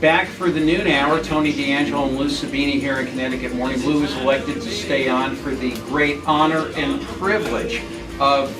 Back for the noon hour, Tony DeAngelo and Lou Sabini here in Connecticut Morning. Lou was elected to stay on for the great honor and privilege of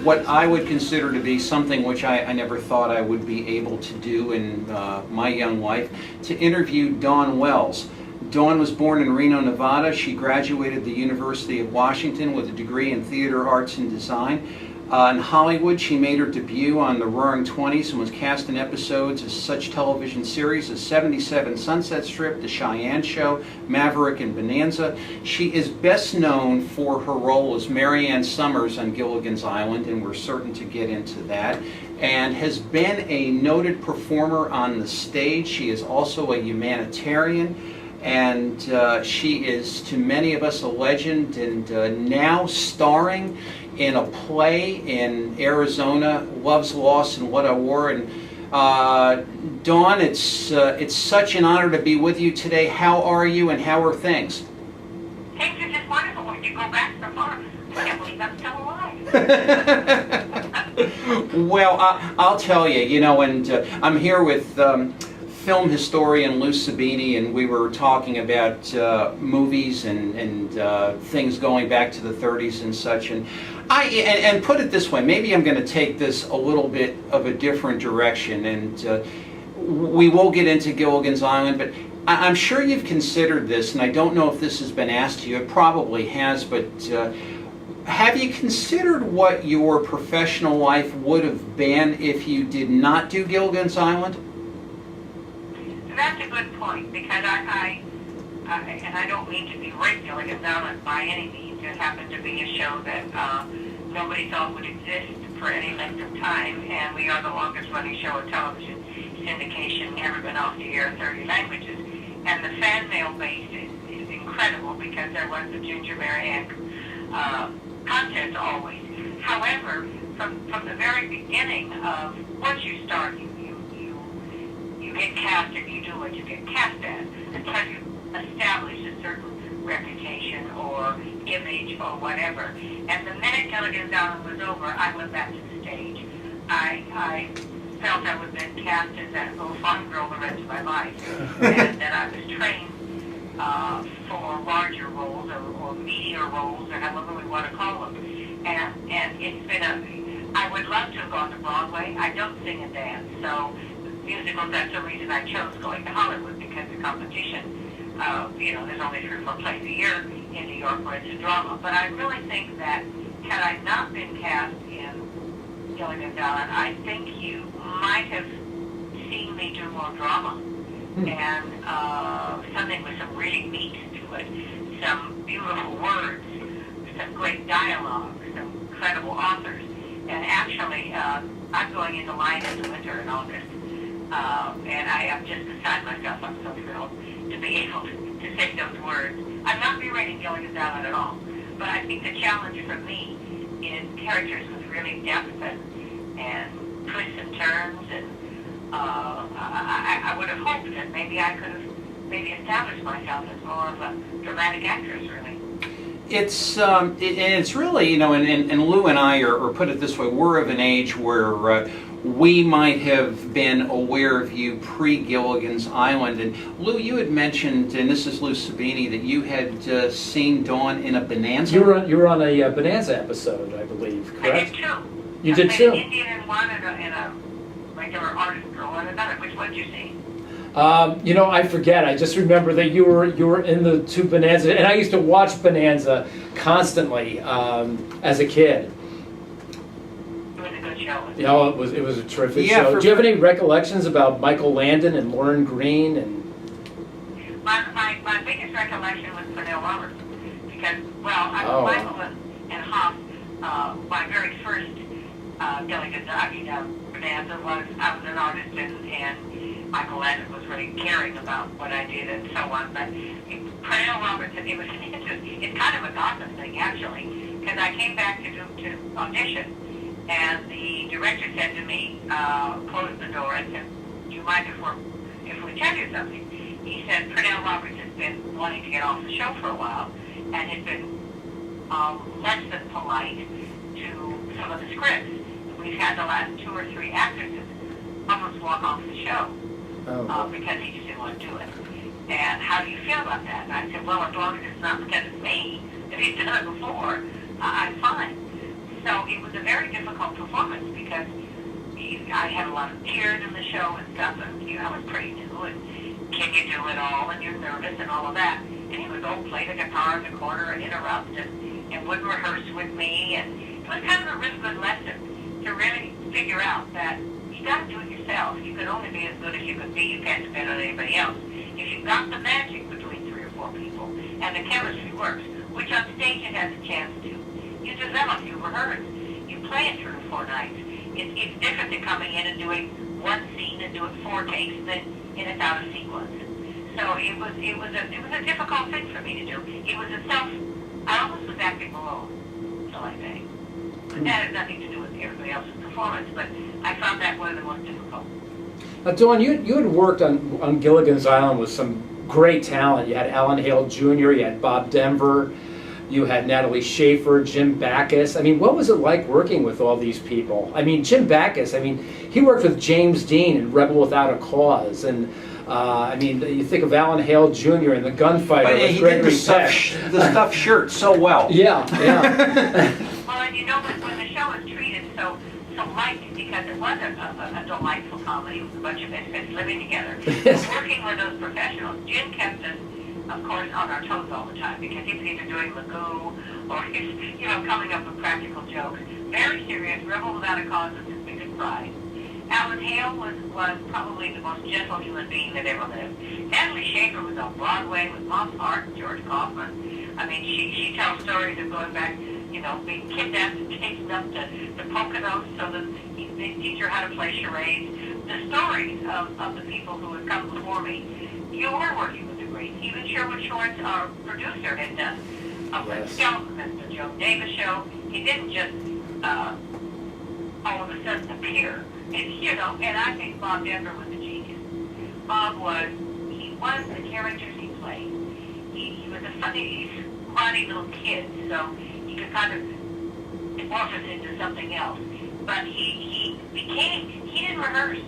what I would consider to be something which I never thought I would be able to do in my young life, to interview Dawn Wells. Dawn was born in Reno, Nevada. She graduated the University of Washington with a degree in theater arts and design. In Hollywood, she made her debut on the Roaring Twenties and was cast in episodes of such television series as 77 Sunset Strip, The Cheyenne Show, Maverick, and Bonanza. She is best known for her role as Mary Ann Summers on Gilligan's Island, and we're certain to get into that, and has been a noted performer on the stage. She is also a humanitarian, and she is, to many of us, a legend, and now starring in a play in Arizona, Love's Lost and What I Wore. And Dawn, it's such an honor to be with you today. How are you, and how are things? Things are just wonderful when you go back so far. I can't believe I'm still alive. Well, I'll tell you, you know, and I'm here with film historian Lou Sabini, and we were talking about movies and things going back to the 30s and such. And and put it this way, maybe I'm going to take this a little bit of a different direction, and we will get into Gilligan's Island, but I'm sure you've considered this, and I don't know if this has been asked to you. It probably has, but have you considered what your professional life would have been if you did not do Gilligan's Island? That's a good point, because and I don't mean to be Gilligan's Island by any means. It happened to be a show that nobody thought would exist for any length of time, and we are the longest running show of television syndication, ever been off the air in 30 languages. And the fan mail base is incredible, because there was the Ginger Mary Ann contest always. However, from the very beginning of once you start, you get cast and you do what you get cast as until you establish a certain reputation or image or whatever. And the minute Gilligan's Island was over, I went back to the stage. I felt I was then cast as that little fun girl the rest of my life, and that I was trained for larger roles or meatier roles, or however we want to call them. And it's been I would love to have gone to Broadway. I don't sing and dance, so musicals, that's the reason I chose going to Hollywood, because the competition, there's only 3 or 4 plays a year in New York where it's a drama. But I really think that had I not been cast in Gilligan's Island, I think you might have seen me do more drama and something with some really meat to it, some beautiful words, some great dialogue, some incredible authors. And actually, I'm going into line in the winter in August. And I have just beside myself. I'm so thrilled to be able to say those words. I'm not rewriting Gilligan's Island at all, but I think the challenge for me is characters with really depth and twists and turns, and I would have hoped that maybe I could have established myself as more of a dramatic actress, really. It's really, you know, and Lou and I are put it this way, we're of an age where we might have been aware of you pre-Gilligan's Island. And Lou, you had mentioned, and this is Lou Sabini, that you had seen Dawn in a Bonanza. You were on a Bonanza episode, I believe, correct? I did too. You did too? An Indian in one and a regular artist girl in another. Which one did you see? I forget. I just remember that you were in the 2 Bonanza, and I used to watch Bonanza constantly as a kid. You know, it was a terrific show. Do you have any recollections about Michael Landon and Lauren Green? And my biggest recollection was Pernell Roberts, because Michael and Hoff. My very first Gilligan's Island Bonanza was I was an artist, and Michael Landon was really caring about what I did and so on. But Pernell Roberts, it's kind of a gossip thing actually, because I came back to audition. And the director said to me, closed the door and said, "Do you mind if we tell you something?" He said, "Pernell Roberts has been wanting to get off the show for a while and has been less than polite to some of the scripts. We've had the last 2 or 3 actresses almost walk off the show Oh. because he just didn't want to do it. And how do you feel about that? And I said, well, as long as it's not because it's me, if he's done it before, I'm fine. So it was a very difficult performance because I had a lot of tears in the show and stuff, and I was pretty new, and can you do it all, and you're nervous and all of that. And he would go play the guitar in the corner and interrupt and would rehearse with me, and it was kind of a really good lesson to really figure out that you got to do it yourself. You can only be as good as you can be. You can't depend on anybody else. If you've got the magic between 3 or 4 people, and the chemistry works, which on stage it has a chance to, you develop, you rehearse, you play it 3 or 4 nights. It's different than coming in and doing one scene and doing 4 takes and it's out of sequence. So it was a difficult thing for me to do. It was I almost was acting alone, shall I say. But that had nothing to do with everybody else's performance, but I found that one of the most difficult. Dawn, you had worked on Gilligan's Island with some great talent. You had Alan Hale Jr., you had Bob Denver, you had Natalie Schaefer, Jim Backus. I mean, what was it like working with all these people? I mean, Jim Backus, he worked with James Dean in Rebel Without a Cause, and you think of Alan Hale Jr. and The Gunfighter But with he did Gregory the stuffed shirt so well. Yeah. Well, and you know, when the show was treated so light, because it was a delightful comedy, it was a bunch of misfits living together, Yes. working with those professionals, Jim kept us, of course, on our toes all the time, because he was either doing Magoo or he's, coming up with practical jokes. Very serious, Rebel Without a Cause was his biggest prize. Alan Hale was probably the most gentle human being that ever lived. Natalie Schaefer was on Broadway with Mom's Heart and George Kaufman. I mean, she tells stories of going back, being kidnapped and taken up to Poconos so that they teach her how to play charades. The stories of the people who had come before me. You were working with the greats. Even Sherwood Schwartz, our producer, had done with Skeleton and the Joe Davis show. He didn't just all of a sudden appear. And I think Bob Denver was a genius. Bob was the characters he played. He was a funny, funny little kid, so he could kind of morph us into something else. But he didn't rehearse.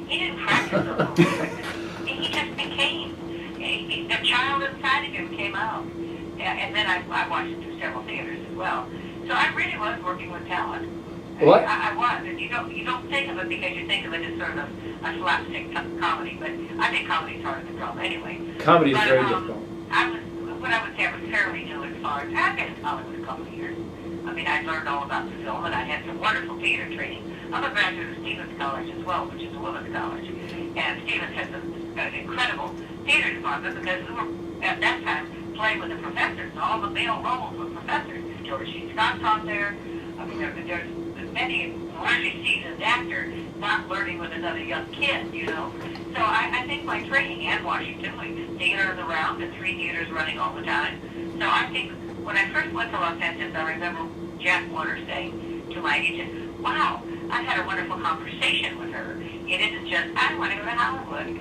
He didn't practice those moves. He just became. The child inside of him came out. And then I watched it through several theaters as well. So I really was working with talent. What? I was, and you don't think of it because you think of it as sort of a slapstick comedy, but I think comedy is harder than drama anyway. Comedy is very difficult. I was fairly new as far as I've been in Hollywood a couple of years. I learned all about the film, and I had some wonderful theater training. I'm a graduate of Stevens College as well, which is a women's college, and Stevens has an incredible theater department because we were at that time playing with the professors, and all the male roles were professors. George C. Scott taught there. There's many really seasoned actors not learning with another young kid, So I think my training and Washington, theater in the round and 3 theaters running all the time. So I think when I first went to Los Angeles, I remember Jack Warner saying to my agent, wow, I had a wonderful conversation with her. It isn't just, I want to go to Hollywood,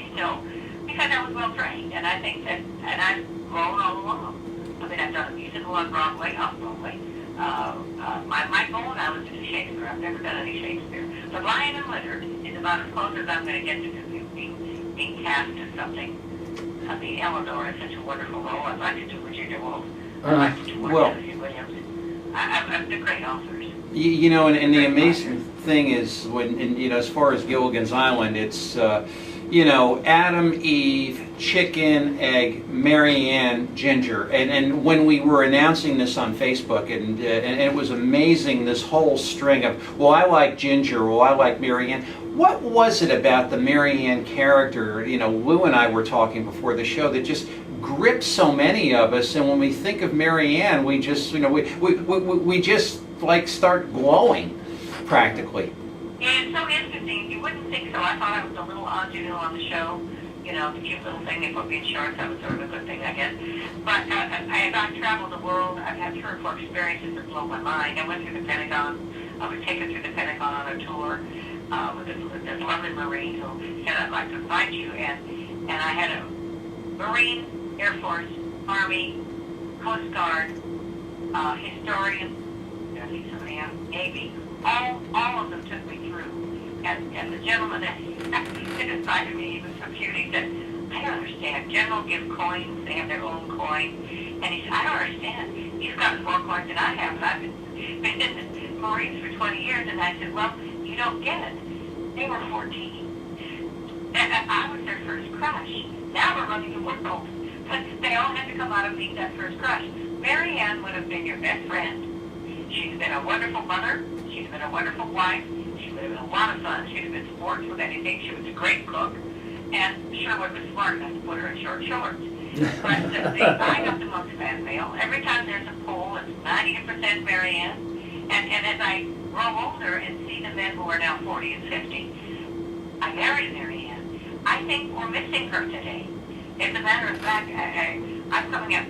because I was well trained. And I think that, and I've grown all along. I've done a musical on Broadway, off Broadway. My goal now is to do Shakespeare. I've never done any Shakespeare. But Lion and Leonard is about as close as I'm going to get to being cast as something. Eleanor is such a wonderful role. I'd like to do Virginia Woolf. I'd like to do Tennessee Williams. I'm the great authors. And the amazing thing is as far as Gilligan's Island, it's Adam, Eve, chicken, egg, Mary Ann, Ginger. And when we were announcing this on Facebook, and it was amazing, this whole string of, well, I like Ginger, well, I like Mary Ann. What was it about the Mary Ann character, Lou and I were talking before the show, that just gripped so many of us? And when we think of Mary Ann, we just, we just like start glowing, practically. Yeah, it's so interesting. You wouldn't think so. I thought I was a little ingenue on the show. The cute little thing they put me in shorts. That was sort of a good thing, I guess. But I've traveled the world. I've had 3 or 4 experiences that blow my mind. I went through the Pentagon. I was taken through the Pentagon on a tour with this lovely Marine who said, I'd like to invite you. And I had a Marine, Air Force, Army, Coast Guard, historian, Navy, all of them took me through And the gentleman that sat beside me, he was so cute, he said, I don't understand. General gives coins, they have their own coin. And he said, I don't understand. He's got more coins than I have, and I've been in the Marines for 20 years. And I said, well, you don't get it. They were 14. And I was their first crush. Now we're running the world. But they all had to come out of being that first crush. Mary Ann would have been your best friend. She's been a wonderful mother. She's been a wonderful wife. She would have been a lot of fun. She'd have been sports with anything. She was a great cook. And Sherwood was smart enough to put her in short shorts. But I got the most fan mail. Every time there's a poll, it's 90% Mary Ann. And as I grow older and see the men who are now 40 and 50, I married Mary Ann. I think we're missing her today. As a matter of fact, I'm coming up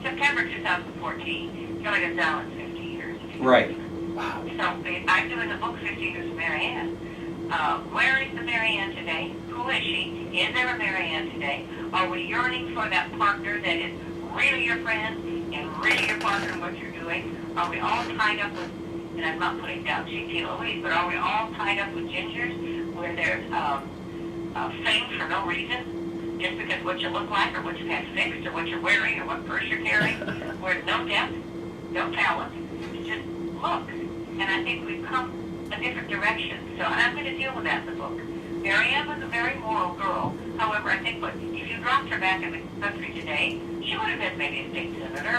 September 2014. Gilligan's Island 50 years. Right. Wow. So I'm doing a book 50 years of Mary Ann. Where is the Mary Ann today? Who is she? Is there a Mary Ann today? Are we yearning for that partner that is really your friend and really your partner in what you're doing? Are we all tied up with, and I'm not putting down G.T. Louise, but are we all tied up with gingers where there's fame for no reason? Just because what you look like or what you have fixed or what you're wearing or what purse you're carrying, where no depth, no talent, it's just look. And I think we've come a different direction. So I'm going to deal with that in the book. Mary Ann was a very moral girl. However, I think if you dropped her back in the country today, she would have been maybe a state senator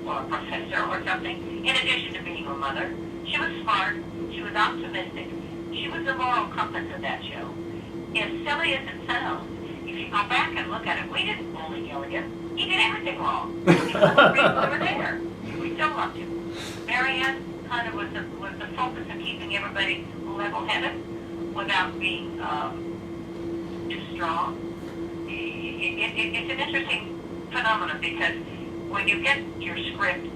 or a professor or something, in addition to being a mother. She was smart. She was optimistic. She was the moral compass of that show. As silly as it sounds, if you go back and look at it, we didn't bully Gilligan. He did everything wrong. He was the reason we were there. We still loved him. Mary Ann kind of was the focus of keeping everybody level-headed without being too strong. It's an interesting phenomenon because when you get your script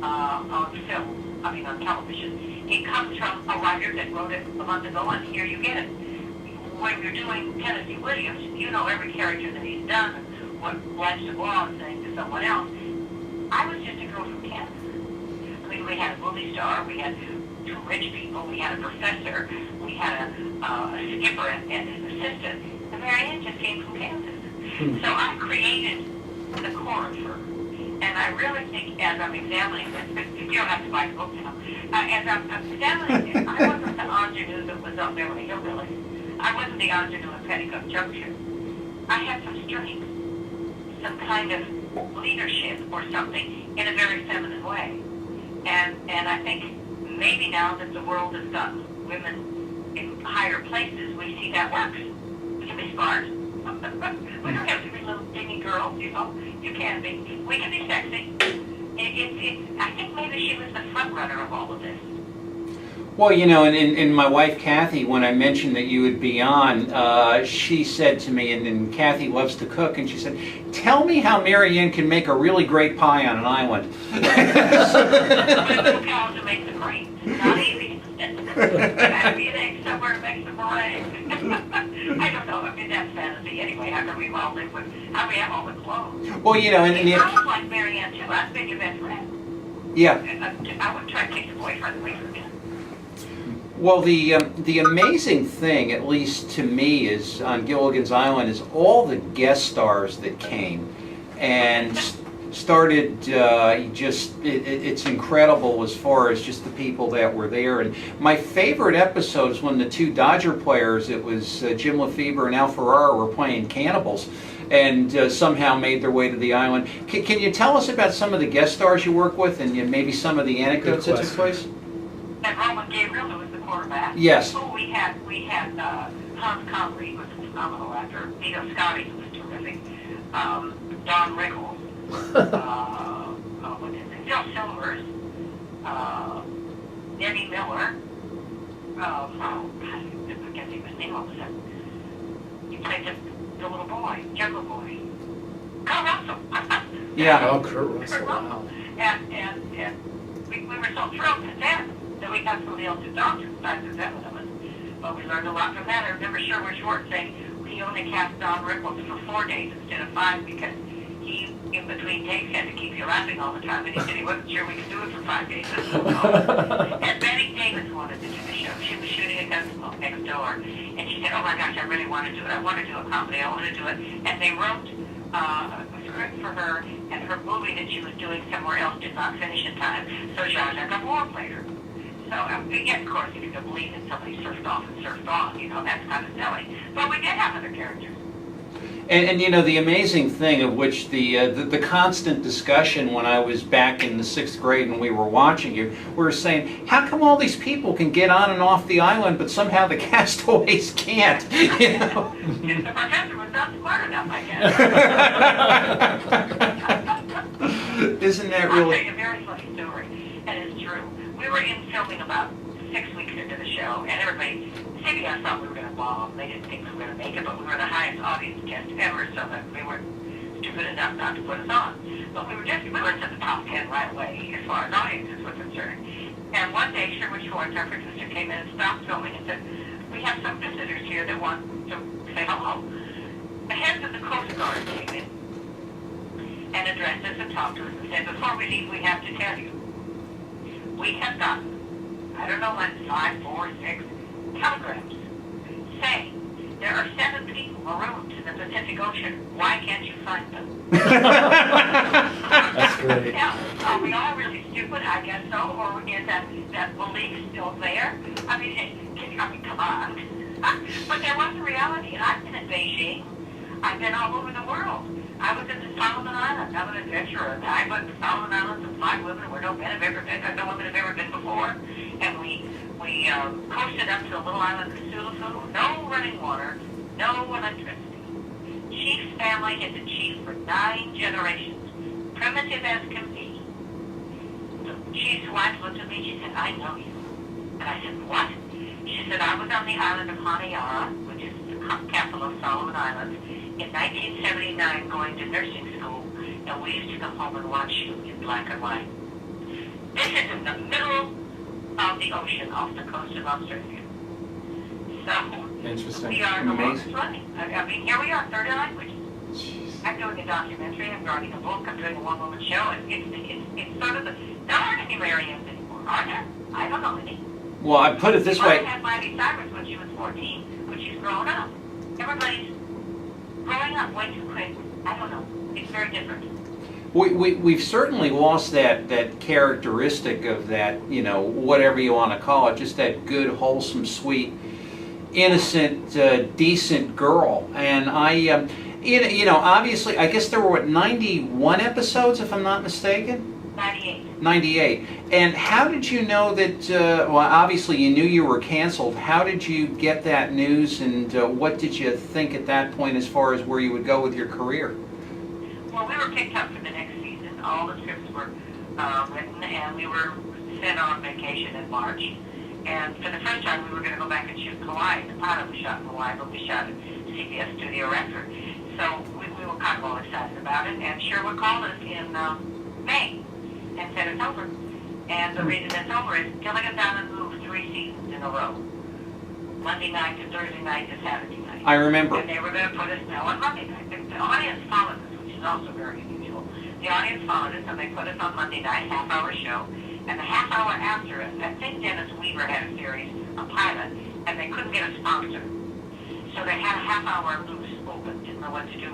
on film, on television, it comes from a writer that wrote it a month ago, and here you get it. When you're doing Tennessee Williams, you know every character that he's done, what Blanche DuBois is saying to someone else. I was just a girl from Kansas. We had a movie star, we had two rich people, we had a professor, we had a skipper and an assistant. And Mary Ann just came from Kansas. So I created the core of her. And I really think, as I'm examining this, you don't have to buy the book now, as I'm examining it, I wasn't the ingenue that was on Beverly Hillbillies. I wasn't the ingenue in Petticoat Junction. I had some strength, some kind of leadership or something in a very feminine way. And I think maybe now that the world has gotten women in higher places, we see that works. We can be smart. We don't have to be little dingy girls, you know. You can be. We can be sexy. I think maybe she was the front runner of all of this. Well, and my wife Kathy, when I mentioned that you would be on, she said to me, and Kathy loves to cook, and she said, "Tell me how Mary Ann can make a really great pie on an island." Little cows to make the cream. Not easy. Gotta be an egg somewhere to make some meringue. I don't know. That's fantasy anyway. How can we all live with? How do we have all the clothes? Well, and I was like Mary Ann too. I've been your best friend. Yeah. I would try to take the boyfriend away from you. Well, the amazing thing, at least to me, is on Gilligan's Island, is all the guest stars that came and started it's incredible as far as just the people that were there. And my favorite episode is when the two Dodger players, it was Jim Lefebvre and Al Ferrara, were playing cannibals and somehow made their way to the island. Can you tell us about some of the guest stars you work with and maybe some of the anecdotes that took place? And Roman Gabriel, who was the quarterback. Yes. Oh, we had Hans Conley, who was a phenomenal actor. Vito Scotti, who was terrific. Don Rickles. What is it? Phil Silvers. Debbie Miller. I forget his name all of a sudden. He played the little boy, jungle boy. Kurt Russell. Yeah. Oh, Kurt Russell. Wow. And we were so thrilled to death that we got somebody else to talk to besides the seven of us. But we learned a lot from that. I remember Sherwood Schwartz saying he only cast Don Rickles for 4 days instead of 5 because he, in between takes, had to keep you laughing all the time, and he said he wasn't sure we could do it for 5 days. And Betty Davis wanted to do the show. She was shooting at Gunsmoke next door, and she said, oh my gosh, I really want to do it. I want to do a comedy. I want to do it. And they wrote a script for her, and her movie that she was doing somewhere else did not finish in time, so Zsa Gabor played her. So, yes, of course, if you could believe that somebody surfed off and surfed on, that's kind of silly. But we did have other characters. And the amazing thing of which the constant discussion when I was back in the 6th grade and we were watching you, we were saying, how come all these people can get on and off the island, but somehow the castaways can't? The professor was not smart enough, I guess. Isn't that I'll really? tell you a very funny story, and it's true. We were in filming about 6 weeks into the show, and everybody, CBS thought we were going to bomb. They didn't think we were going to make it, but we were the highest audience guest ever, so that they weren't stupid enough not to put us on. But we were to the top 10 right away, as far as audiences were concerned. And one day, Sherwood Schwartz, our producer, came in and stopped filming and said, we have some visitors here that want to say hello. The heads of the Coast Guard came in and addressed us and talked to us and said, before we leave, we have to tell you, we have gotten, I don't know when, 5, 4, 6 telegrams saying there are 7 people marooned in the Pacific Ocean. Why can't you find them? That's great. Now, are we all really stupid? I guess so. Or is that belief still there? I mean, come on. But there was a reality, and I've been in Beijing. I've been all over the world. I was in the Solomon Islands. I'm an adventurer. I went to the Solomon Islands and 5 women where no men have ever been, no women have ever been before. And we coasted up to the little island of Sulafu. No running water, no electricity. Chief's family had been chief for 9 generations, primitive as can be. The chief's wife looked at me and she said, I know you. And I said, what? She said, I was on the island of Honiara, which is the capital of Solomon Islands, in 1979 going to nursing school, and we used to come home and watch you in black and white. This is in the middle of the ocean off the coast of Australia. So, Interesting. we are the Amazing. longest running. I mean, here we are, 30 languages. Jeez. I'm doing a documentary, I'm writing a book, I'm doing a one-woman show, and it's sort of there aren't any Marians anymore, are there? I don't know any. Well, I put it this Mother way. had Miley Cyrus when she was 14, but she's grown up. Everybody's growing up way too quick. I don't know. It's very different. We've certainly lost that characteristic of that, whatever you want to call it, just that good, wholesome, sweet, innocent, decent girl. And obviously, I guess there were, 91 episodes, if I'm not mistaken? 98. 98. And how did you know that, well, obviously you knew you were canceled. How did you get that news, and what did you think at that point as far as where you would go with your career? Well, we were picked up for the next season. All the scripts were written, and we were sent on vacation in March. And for the first time, we were going to go back and shoot in Hawaii. The pilot was shot in Hawaii, but we shot at CBS Studio Record. So we were kind of all excited about it. And Sherwood called us in May and said it's over. And the reason it's over is Gilligan's Island moved 3 seasons in a row. Monday night to Thursday night to Saturday night. I remember. And they were going to put us now on Monday night. The audience followed us, which is also very unusual. The audience followed us, and they put us on Monday night, half-hour show. And the half hour after it, I think Dennis Weaver had a series, a pilot, and they couldn't get a sponsor. So they had a half hour loose open, didn't know what to do.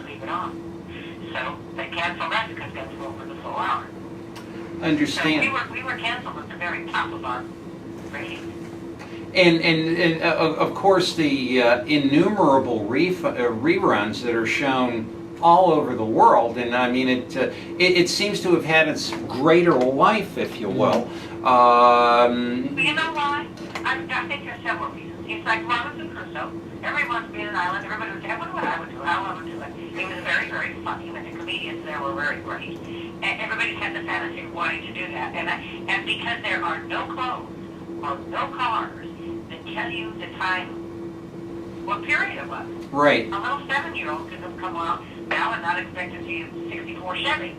Leave it on. So they canceled us because they were over the full hour. Understand. So we were canceled at the very top of our rating. And of course, the innumerable reruns that are shown all over the world, and I mean, it seems to have had its greater life, if you will. But you know why? I think there's several reasons. It's like Robinson Crusoe. Everyone's been an island. Everybody would say, I wonder what I would do. How I would do it. It was very, very funny. And the comedians there were very great. And everybody's had the fantasy of wanting to do that. And because there are no clothes or no cars that tell you the time, what period it was. Right. A little 7-year-old could have come out Now I'm not expected to see a 64 Chevy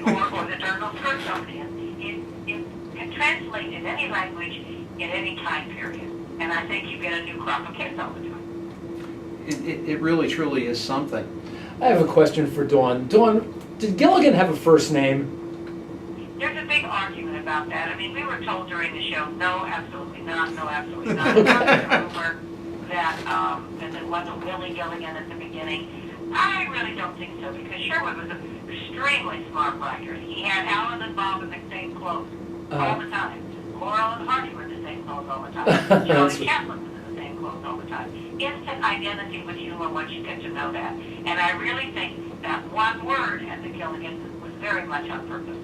or the Durgle skirt company. It can translate in any language in any time period. And I think you get a new crop of kids all the time. It really, truly is something. I have a question for Dawn. Dawn, did Gilligan have a first name? There's a big argument about that. I mean, we were told during the show, no, absolutely not, no, absolutely not. There was a rumor that it wasn't Willie Gilligan at the beginning. I really don't think so, because Sherwood was an extremely smart writer. He had Alan and Bob in the same clothes all the time. Laurel and Hardy were in the same clothes all the time. Charlie Chaplin was in the same clothes all the time. Instant identity with humor once you get to know that. And I really think that one word at the Gilligan was very much on purpose.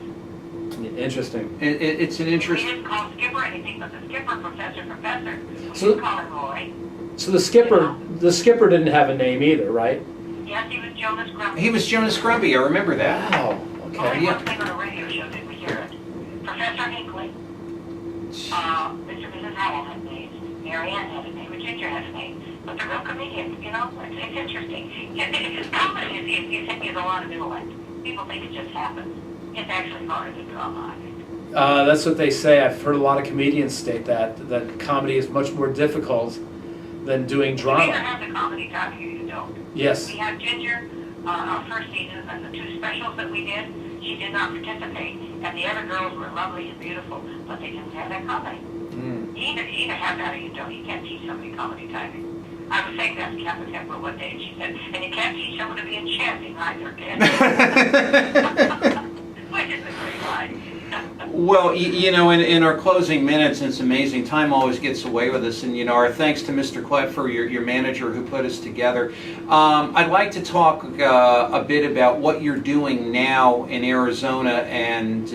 Interesting. It's an He interest. didn't call Skipper anything but the Skipper, Professor. So- We call him Roy. So the skipper didn't have a name either, right? Yes, he was Jonas Grumpy. He was Jonas Grumpy, I remember that. Wow. Only Okay. one thing on a radio show did we hear it. Professor Hinckley, Mr. and Mrs. Howell had names, Mary Ann had a name, Ginger had a name. But the real comedian, it's interesting. His comedy is a lot of intellect. People think it just happens. It's actually harder to drama, I think. That's what they say. I've heard a lot of comedians state that comedy is much more difficult than doing You either drama. have the comedy type or you don't. Yes. We had Ginger on our first season, and the two specials that we did, she did not participate. And the other girls were lovely and beautiful, but they didn't have that comedy. Mm. You either have that or you don't. You can't teach somebody comedy timing. I was saying that to Captain Hepburn one day, and she said, and you can't teach someone to be enchanting either, can you? Which is a great line. Well, in our closing minutes, and it's amazing, time always gets away with us, and our thanks to Mr. Klepfer, your manager who put us together. I'd like to talk a bit about what you're doing now in Arizona and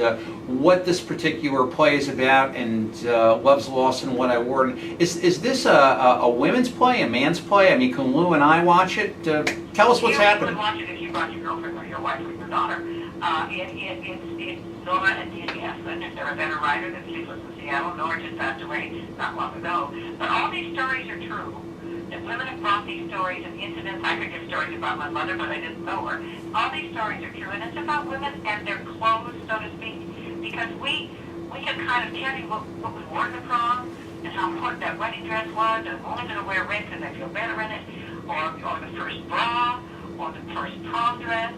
what this particular play is about, and Love's Lost and What I Wore. Is this a women's play, a man's play? I mean, can Lou and I watch it? Tell us what's happening. You would watch it if you brought your girlfriend or your wife or your daughter. It's Nora and Danny Aslan. If they're a better writer than Sleepless in Seattle, Nora just passed away not long ago. But all these stories are true. That women have brought these stories and incidents. I could give stories about my mother, but I didn't know her. All these stories are true, and it's about women and their clothes, so to speak. Because we can kind of tell you what we wore to prom and how important that wedding dress was, and I'm only going to wear red because I feel better in it, or the first bra, or the first prom dress,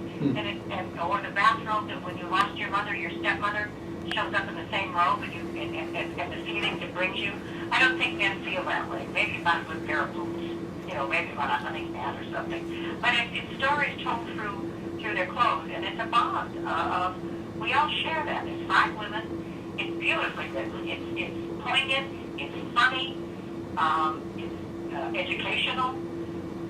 or the bathrobe that when you lost your mother, your stepmother shows up in the same robe, and the feelings it brings you. I don't think men feel that way. Maybe about a good pair of boots, maybe about a hunting hat or something. But it's stories told through their clothes, and it's a bond of we all share that. It's 5 women. It's beautifully written. It's poignant. It's funny. It's educational.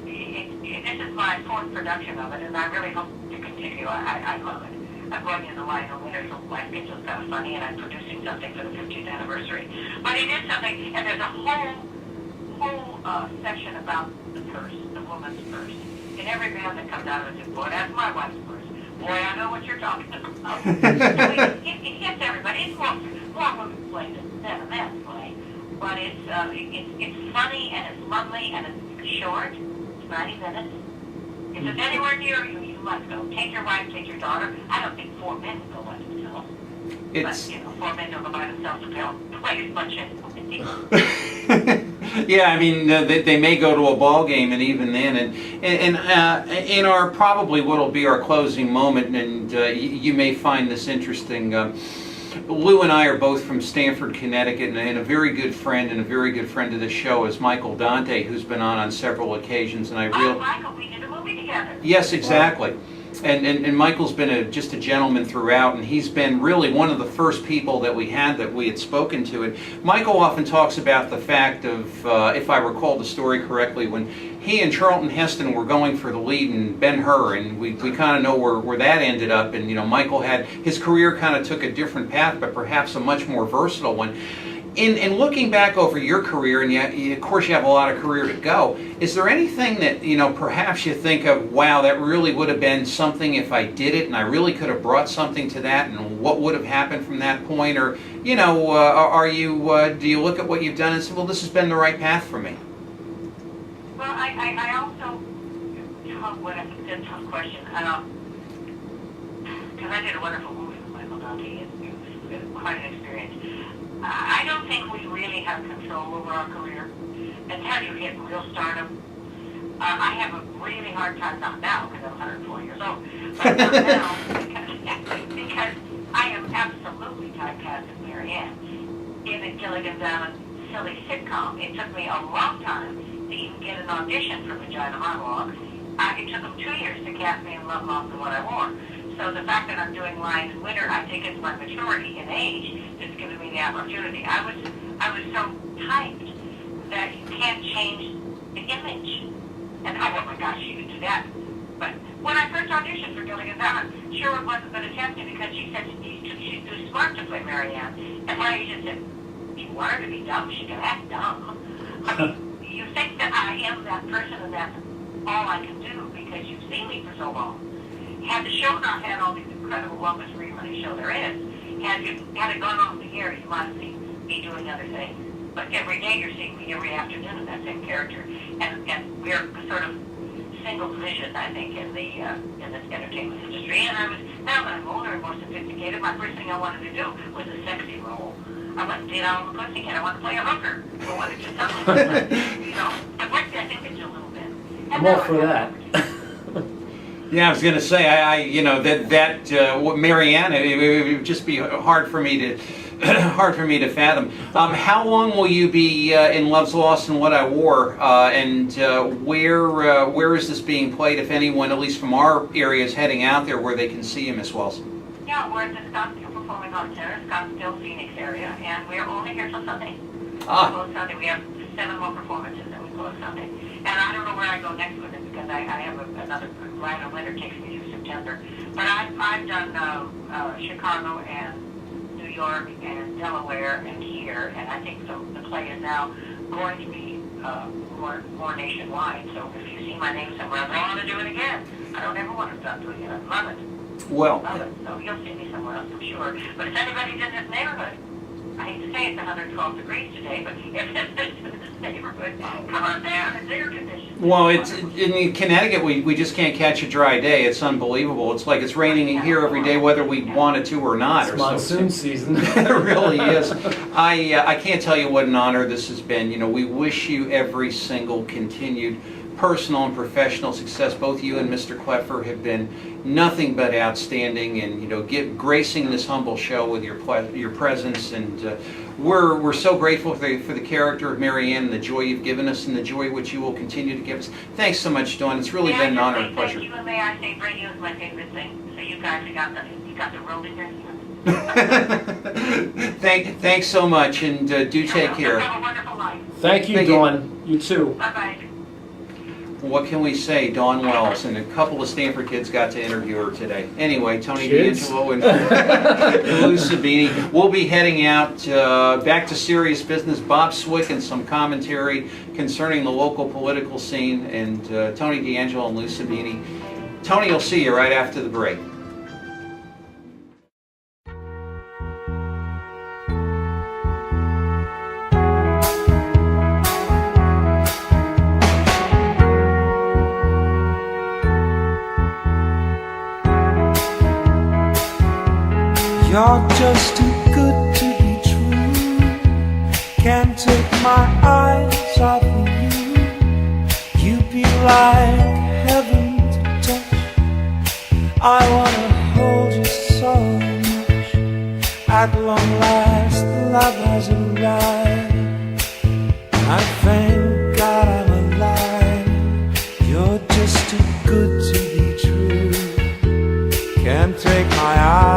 This is my 4th production of it, and I really hope to continue. I love it. I'm going in the line of winter, so my schedule's kind of funny, and I'm producing something for the 50th anniversary. But it is something, and there's a whole section about the purse, the woman's purse. And every man that comes out of it says, boy, that's my wife's purse. Boy, I know what you're talking about. So it hits everybody. It's more women's play than a man's play. But it's funny, and it's lovely, and it's short. 90 minutes. If it's anywhere near you, you must go. Take your wife, take your daughter. I don't think 4 men go by themselves. But, 4 men don't go by themselves if they don't play as much as Yeah, I mean, they may go to a ball game, and even then, and in our probably what'll be our closing moment, and you may find this interesting. Lou and I are both from Stamford, Connecticut, and a very good friend of the show is Michael Dante, who's been on several occasions, and Michael, we did a movie together. Yes, exactly. And Michael's been just a gentleman throughout, and he's been really one of the first people that we had spoken to. And Michael often talks about the fact of, if I recall the story correctly, when he and Charlton Heston were going for the lead in Ben-Hur, and we kind of know where that ended up. And Michael had his career kind of took a different path, but perhaps a much more versatile one. In looking back over your career, and of course you have a lot of career to go, is there anything that perhaps you think of, wow, that really would have been something if I did it, and I really could have brought something to that, and what would have happened from that point? Or do you look at what you've done and say, well, this has been the right path for me? Well, I also That's a tough question. Because I did a wonderful movie with Michael Dante, and it was quite an experience. I don't think we really have control over our career until you hit real stardom. I have a really hard time, not now, because I'm 104 years old, but not now, because I am absolutely typecast as Mary Ann. In a Gilligan's Island silly sitcom, it took me a long time to even get an audition for Vagina Monologue. It took them 2 years to cast me in Love, Lost, and What I Wore. So the fact that I'm doing Lion and Winter, I think it's my maturity in age that's given me the opportunity. I was so typed that you can't change the image. And oh my gosh, she could do that. But when I first auditioned for Gilligan's Island, Sherwood wasn't going to test me because she said she's too smart to play Mary Ann. And my agent said, you want her to be dumb, she can act dumb. I mean, you think that I am that person and that's all I can do because you've seen me for so long. Had the show not had all these incredible wellness reality show there is, had it gone off the air, you might have seen me doing other things. But every day you're seeing me every afternoon in that same character. And we're sort of single vision, I think, in the entertainment industry. And now that I'm older and more sophisticated, my first thing I wanted to do was a sexy role. I went and did all the Pussycat. I wanted to play a hooker. I wanted to do something, to work that image a little bit. And I'm all for that. Yeah, I was going to say, what Mary Ann, it would just be hard for me to fathom. How long will you be in Love's Lost and What I Wore, and where is this being played? If anyone, at least from our area, is heading out there, where they can see you, Miss Wilson? Yeah, we're at the Scottsdale Performing Arts Center, Scottsdale, Phoenix area, and we're only here till Sunday. We close Sunday. We have 7 more performances, and we close Sunday. And I don't know where I go next with it because I have another Lion and Winter takes me through September. But I've done Chicago and New York and Delaware and here, and I think the play is now going to be more nationwide. So if you see my name somewhere, I want to do it again. I don't ever want to stop doing it. I love it. Well, Love it. So you'll see me somewhere else, I'm sure. But if anybody's in this neighborhood, I hate to say it's 112 degrees today, but if it's in this neighborhood, come on down. It's air conditioned. well, it's in Connecticut. We just can't catch a dry day. It's unbelievable. It's like it's raining here every day, whether we wanted to or not. It's monsoon season. It really is. I can't tell you what an honor this has been. We wish you every single continued personal and professional success. Both you and Mr. Kleffer have been nothing but outstanding, and gracing this humble show with your presence. And we're so grateful for the character of Mary Ann and the joy you've given us and the joy which you will continue to give us. Thanks so much, Dawn. It's really been an honor and pleasure. Thank you, and may I say radio is my favorite thing. So you guys got the road in your Thanks so much, and do take care. Have a wonderful life. Thank you, Dawn. You too. Bye-bye. What can we say? Dawn Wells, and a couple of Stanford kids got to interview her today. Anyway, Tony DeAngelo and Lou Sabini. We'll be heading out back to serious business. Bob Swick and some commentary concerning the local political scene, and Tony DeAngelo and Lou Sabini. Tony will see you right after the break. You're just too good to be true. Can't take my eyes off of you. You be like heaven to touch. I wanna hold you so much. At long last, love has arrived. I thank God I'm alive. You're just too good to be true. Can't take my eyes